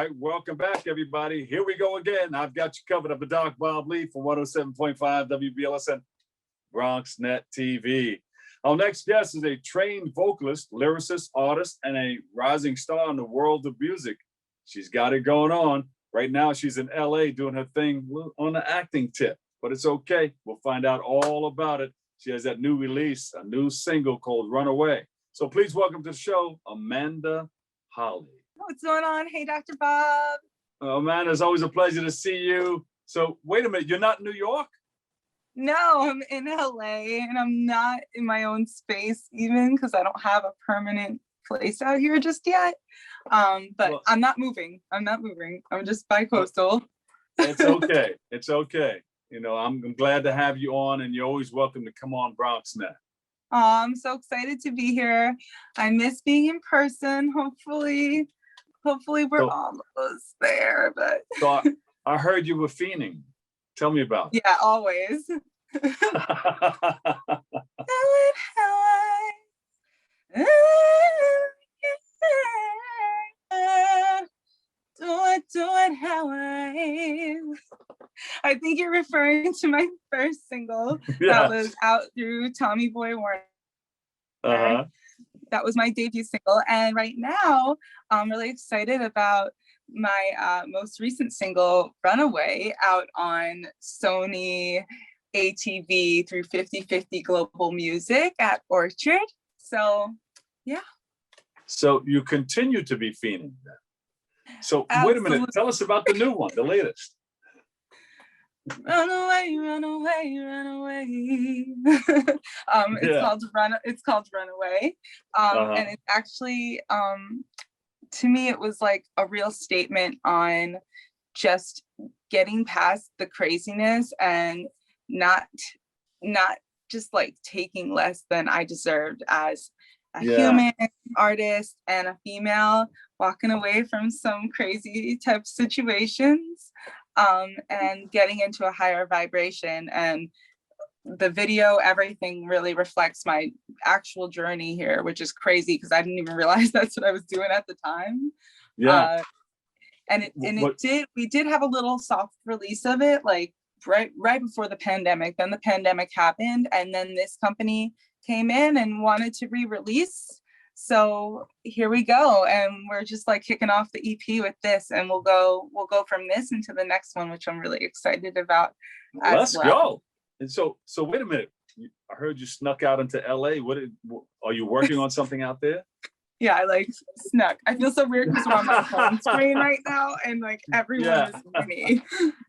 right, welcome back, everybody. Here we go again. I've got you covered up with Doc Bob Lee from 107.5 WBLSN Bronx Net TV. Our next guest is a trained vocalist, lyricist, artist, and a rising star in the world of music. She's got it going on. Right now, she's in LA doing her thing on the acting tip, but it's okay. We'll find out all about it. She has that new release, a new single called Runaway. So please welcome to the show, Amanda Holley. What's going on? Hey, Dr. Bob. Amanda, it's always a pleasure to see you. So wait a minute, you're not in New York? No, I'm in LA and I'm not in my own space even because I don't have a permanent place out here just yet. But well, I'm not moving. I'm just bi-coastal. It's okay. It's okay. You know, I'm glad to have you on, and you're always welcome to come on BronxNet. Oh, I'm so excited to be here. I miss being in person. Hopefully we're almost there. But so I heard you were fiending. Tell me about it. Yeah, always. Do it how I think you're referring to my first single that was out through Tommy Boy Warner. That was my debut single, and right now I'm really excited about my most recent single, Runaway, out on Sony ATV through 50/50 Global Music at Orchard. So yeah. So you continue to be fiending then. So Wait a minute, tell us about the new one, the latest. Run away, run away, run away. It's called Runaway. And it's actually to me it was like a real statement on just getting past the craziness and not just like taking less than I deserved as a human artist and a female, walking away from some crazy type situations and getting into a higher vibration. And the video, everything really reflects my actual journey here, which is crazy because I didn't even realize that's what I was doing at the time. We did have a little soft release of it, like right before the pandemic. Then the pandemic happened, and then this company came in and wanted to re-release. So here we go, and we're just like kicking off the EP with this, and we'll go from this into the next one, which I'm really excited about. Let's go. And so wait a minute. I heard you snuck out into LA. Are you working on something out there? Yeah, I like snuck. I feel so weird because we're on my phone screen right now, and like everyone is with me.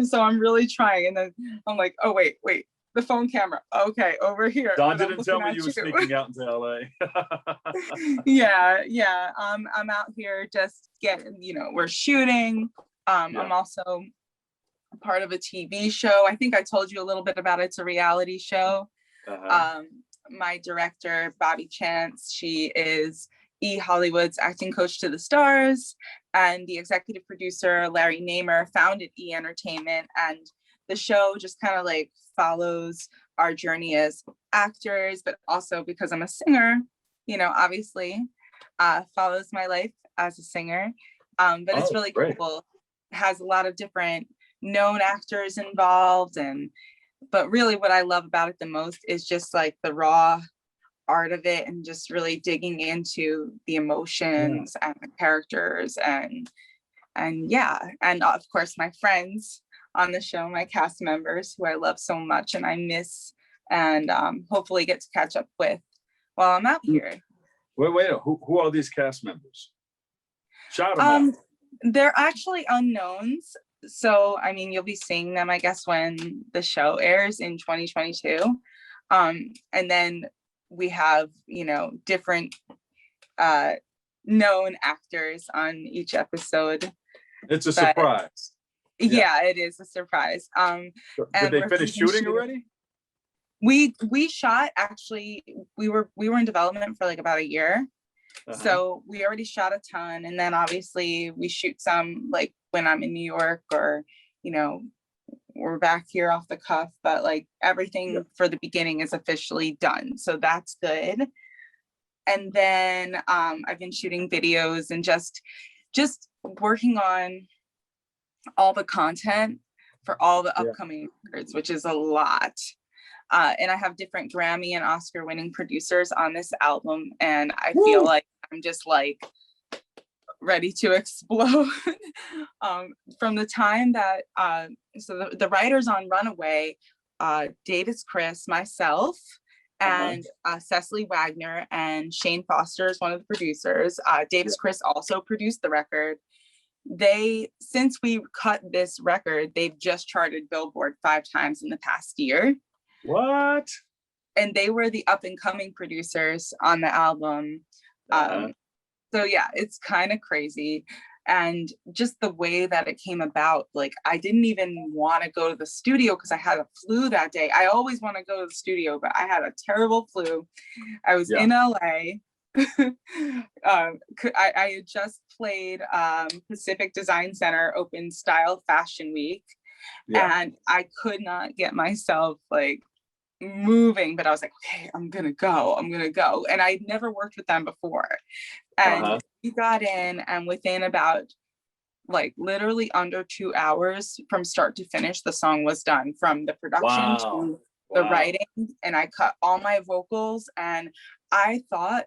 So I'm really trying, and then I'm like, oh wait, the phone camera. Okay, over here. Don didn't tell me you were sneaking out into LA. Yeah. I'm out here just getting, we're shooting. I'm also part of a TV show. I think I told you a little bit about it. It's a reality show. My director, Bobby Chance, she is Hollywood's acting coach to the stars, and the executive producer, Larry Namer, founded Entertainment, and the show just kind of like follows our journey as actors, but also because I'm a singer, obviously follows my life as a singer. But it's really cool. It has a lot of different known actors involved, but really what I love about it the most is just like the raw art of it, and just really digging into the emotions and the characters, and of course my friends on the show, my cast members who I love so much and I miss, and hopefully get to catch up with while I'm out here. Wait, who are these cast members? Shout them out. They're actually unknowns. So, I mean, you'll be seeing them, I guess, when the show airs in 2022. And then we have, different known actors on each episode. It's a surprise. Yeah, it is a surprise. Did they finish shooting already? We shot, actually, we were in development for like about a year. So we already shot a ton, and then obviously we shoot some like when I'm in New York, or we're back here off the cuff, but like everything for the beginning is officially done, so that's good. And then I've been shooting videos and just just working on all the content for all the upcoming records, which is a lot. And I have different Grammy and Oscar winning producers on this album. And I feel like I'm just like ready to explode. From the time that, so the writers on Runaway, Davis Chris, myself, and Cecily Wagner and Shane Foster is one of the producers. Davis Chris also produced the record. Since we cut this record, they've just charted Billboard 5 times in the past year. What? And they were the up and coming producers on the album. So yeah, it's kind of crazy. And just the way that it came about, like I didn't even want to go to the studio because I had a flu that day. I always want to go to the studio, but I had a terrible flu. I was in LA. I had just played Pacific Design Center Open Style Fashion Week, and I could not get myself like moving, but I was like, okay, I'm gonna go. And I'd never worked with them before. And we got in, and within about like literally under 2 hours from start to finish, the song was done, from the production to the writing. And I cut all my vocals, and I thought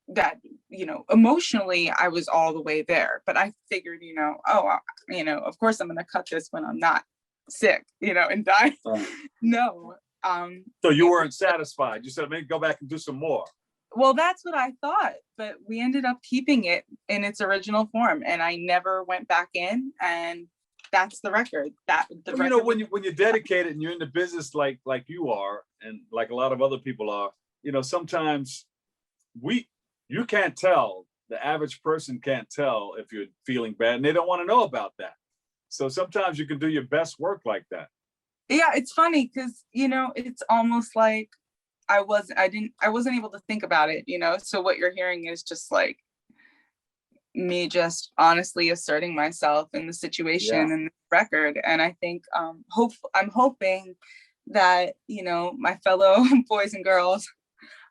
that, you know, emotionally I was all the way there, but I figured, you know, of course I'm gonna cut this when I'm not sick, you know, and die. No. So you weren't satisfied. You said, maybe go back and do some more. Well, that's what I thought, but we ended up keeping it in its original form, and I never went back in, and that's the record. You know, when you're dedicated and you're in the business like you are, and like a lot of other people are, you know, sometimes you can't tell, the average person can't tell if you're feeling bad, and they don't want to know about that. So sometimes you can do your best work like that. Yeah, it's funny because, you know, it's almost like I wasn't able to think about it, you know. So what you're hearing is just like me just honestly asserting myself in the situation and the record. And I think I'm hoping that, you know, my fellow boys and girls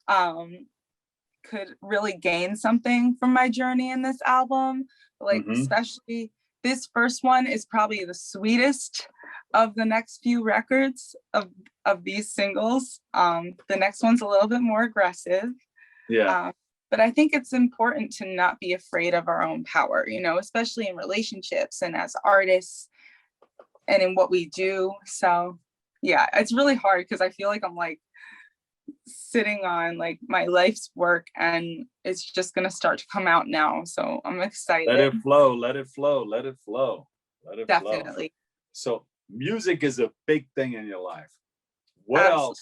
could really gain something from my journey in this album. Like especially this first one is probably the sweetest of the next few records of these singles. The next one's a little bit more aggressive. But I think it's important to not be afraid of our own power, you know, especially in relationships and as artists and in what we do. So yeah, it's really hard because I feel like I'm like sitting on like my life's work, and it's just gonna start to come out now. So I'm excited. Let it flow, let it flow, let it flow, let it Definitely. flow. So music is a big thing in your life. What else?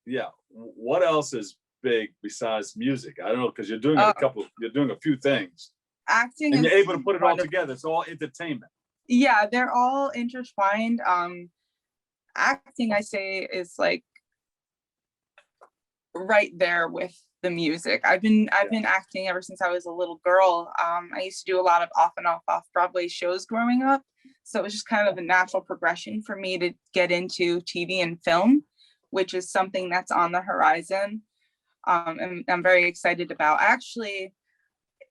Yeah. What else is big besides music? I don't know, because you're doing you're doing a few things. Acting, and you're able to put it all together. It's all entertainment. Yeah, they're all intertwined. Acting, I say, is like right there with the music. I've been acting ever since I was a little girl. I used to do a lot of off Broadway shows growing up. So it was just kind of a natural progression for me to get into TV and film, which is something that's on the horizon. And I'm very excited about. Actually,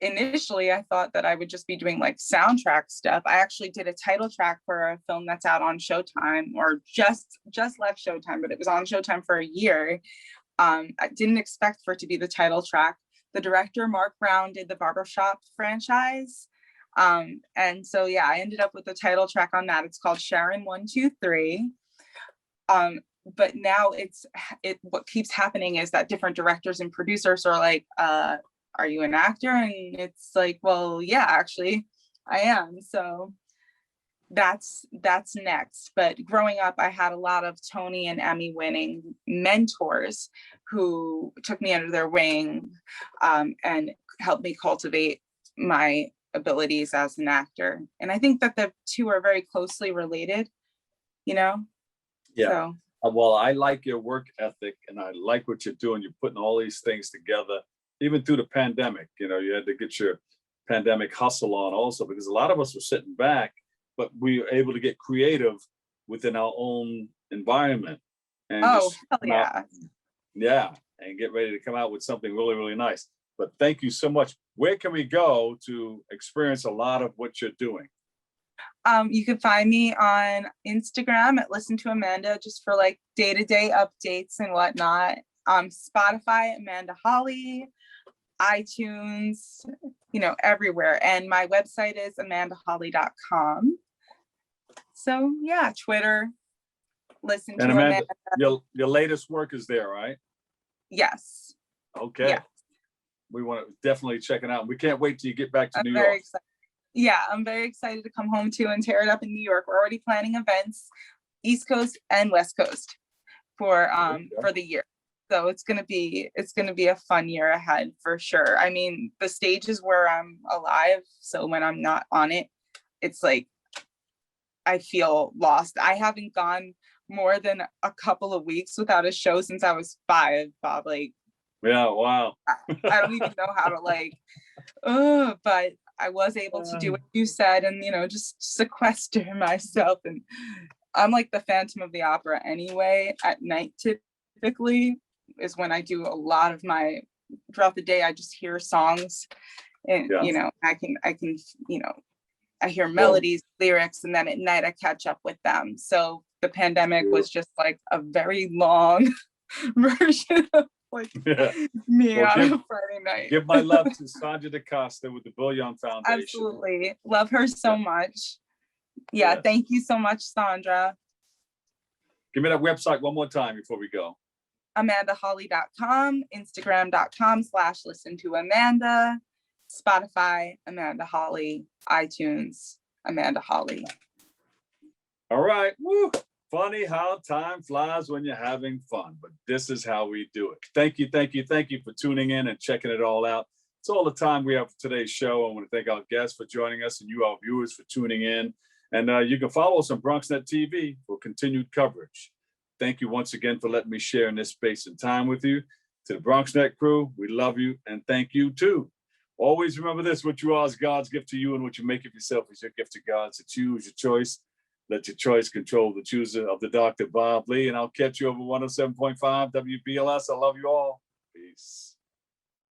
initially, I thought that I would just be doing like soundtrack stuff. I actually did a title track for a film that's out on Showtime, or just left Showtime, but it was on Showtime for a year. I didn't expect for it to be the title track. The director, Mark Brown, did the Barbershop franchise. And so, yeah, I ended up with the title track on that. It's called Sharon 123. But now what keeps happening is that different directors and producers are like, are you an actor? And it's like, well, yeah, actually I am. So that's next. But growing up, I had a lot of Tony and Emmy winning mentors who took me under their wing, and helped me cultivate my abilities as an actor. And I think that the two are very closely related, you know? Yeah. So. Well, I like your work ethic, and I like what you're doing. You're putting all these things together, even through the pandemic. You know, you had to get your pandemic hustle on also, because a lot of us were sitting back, but we were able to get creative within our own environment. And hell yeah. Yeah, and get ready to come out with something really, really nice. But thank you so much. where can we go to experience a lot of what you're doing? You can find me on Instagram at Listen to Amanda, just for like day-to-day updates and whatnot. Spotify, Amanda Holley, iTunes, everywhere. And my website is amandaholley.com. So yeah, Twitter, Listen to Amanda. Your latest work is there, right? Yes. Okay. Yes. We want to definitely check it out. We can't wait till you get back to New York. Excited. Yeah, I'm very excited to come home too and tear it up in New York. We're already planning events, East Coast and West Coast for the year. So it's gonna be a fun year ahead for sure. I mean, the stage is where I'm alive. So when I'm not on it, it's like I feel lost. I haven't gone more than a couple of weeks without a show since I was 5, Bob. Like, yeah, wow. I don't even know how to but I was able to do what you said and, just sequester myself. And I'm like the Phantom of the Opera anyway. At night, typically, is when I do a lot of throughout the day, I just hear songs and, I can, I hear melodies, lyrics, and then at night I catch up with them. So the pandemic was just like a very long version of me on a Friday night. Give my love to Sandra DaCosta with the Bullion Foundation. Absolutely. Love her so much. Yeah, yes. Thank you so much, Sandra. Give me that website one more time before we go. amandaholley.com, instagram.com/listen to Amanda, Spotify, Amanda Holley, iTunes, Amanda Holley. All right. Woo. Funny how time flies when you're having fun, but this is how we do it. Thank you for tuning in and checking it all out. It's all the time we have for today's show. I want to thank our guests for joining us and you, our viewers, for tuning in. And you can follow us on BronxNet TV for continued coverage. Thank you once again for letting me share in this space and time with you. To the BronxNet crew, we love you and thank you too. Always remember this: what you are is God's gift to you, and what you make of yourself is your gift to God. So choose your choice. Let your choice control the chooser of the Dr. Bob Lee, and I'll catch you over 107.5 WBLS. I love you all. Peace.